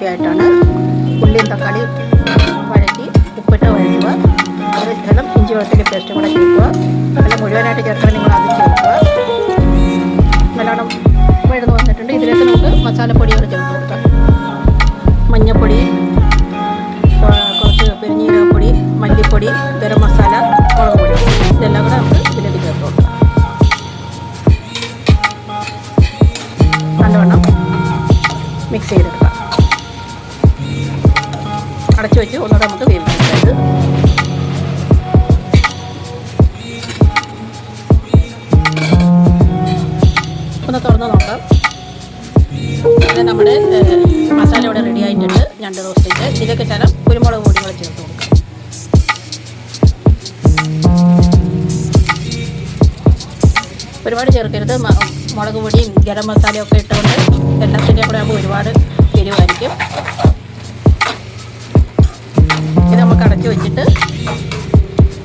ആയിട്ടാണ്. ഉള്ളിയും തക്കാളി വഴറ്റി ഉപ്പിട്ട് വഴറ്റുക. ഒരു ശകലം ഇഞ്ചി വെളുത്തുള്ളി പേസ്റ്റും കൂടെ ചേർക്കുക. എല്ലാം മുഴുവനായിട്ട് ചേർക്കാൻ നിങ്ങൾ ആദ്യം ചേർക്കുക. നല്ലോണം വഴന്ന് വന്നിട്ടുണ്ട്. ഇതിലേക്ക് നമുക്ക് മസാലപ്പൊടികൾ ചേർത്ത് കൊടുക്കാം. മഞ്ഞൾപ്പൊടി, കുറച്ച് പെരുംജീരകപ്പൊടി, മല്ലിപ്പൊടി, ഗരം മസാല, മുളക് പൊടി, ഇതെല്ലാം കൂടെ നമുക്ക് ഇതിലേക്ക് ചേർത്ത് കൊടുക്കാം. നല്ലവണ്ണം മിക്സ് ചെയ്തെടുക്കാം. അടച്ചു വെച്ച് ഒന്നുകൂടെ നമുക്ക് വേവിച്ചെടുക്കാം. ഒന്ന് തുറന്ന് നോക്കാം. ഇത് നമ്മുടെ മസാല ഇവിടെ റെഡി ആയിട്ടുണ്ട്. ഞണ്ട് റോസ്റ്റിൻ്റെ ഇതിലേക്ക് ശകലം കുരുമുളക് പൊടികൾ ചേർത്ത് കൊടുക്കാം. ഒരുപാട് ചേർക്കരുത്. മുളക് പൊടിയും ഗരം മസാലയും ഒക്കെ ഇട്ടുകൊണ്ട് എല്ലാത്തിൻ്റെയും കൂടെ ആകുമ്പോൾ ഒരുപാട് എരിവായിരിക്കും. ഇത് നമുക്ക് അടച്ചു വെച്ചിട്ട്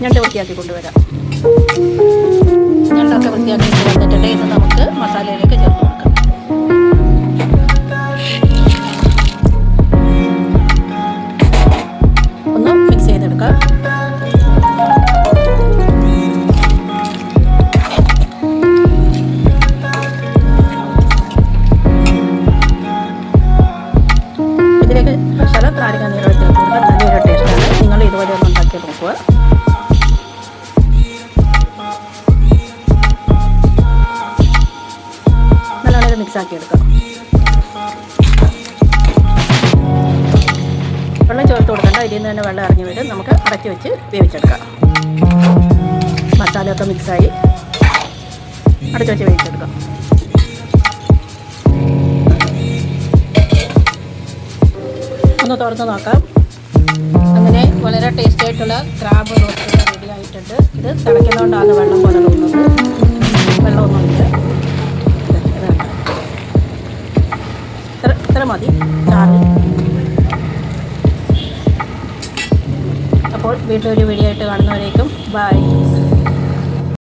ഞണ്ട് വൃത്തിയാക്കി കൊണ്ടുവരാം. ഞണ്ടൊക്കെ വൃത്തിയാക്കി വന്നിട്ടുണ്ട്. ഇത് നമുക്ക് മസാലയിലേക്ക് ചേർത്ത് കൊടുക്കാം. ഒന്ന് മിക്സ് ചെയ്തെടുക്കാം. ഇതിലേക്ക് ശകലം നാരങ്ങ നീര് ചേർത്ത് കൊടുക്കുക. നല്ലൊരു ടേസ്റ്റാണ്. നിങ്ങൾ ഇതുപോലെ ഒന്ന് ഉണ്ടാക്കി നോക്കുക. നല്ലോണം മിക്സാക്കി എടുക്കാം. വെള്ളം ചേർത്ത് കൊടുക്കണ്ട. ഇതിൽ നിന്ന് തന്നെ വെള്ളം ഇറങ്ങി വരും. നമുക്ക് അടച്ചു വെച്ച് വേവിച്ചെടുക്കാം. മസാലയൊക്കെ മിക്സായി അടച്ചു വെച്ച് വേവിച്ചെടുക്കാം. ഒന്ന് തുറന്ന് നോക്കാം. അങ്ങനെ വളരെ ടേസ്റ്റി ആയിട്ടുള്ള ക്രാബ് റോസ്റ്റ് റെഡി ആയിട്ടുണ്ട്. ഇത് തിളയ്ക്കുന്നതുകൊണ്ടാണ് വെള്ളം പോലെ തോന്നുന്നത്. വെള്ളമൊന്നുമില്ല. ഇത്ര മതി ചാറ്. അപ്പോൾ വീട്ടിലൊരു വീഡിയോ ആയിട്ട് കാണുന്നവരേക്കും ബൈ.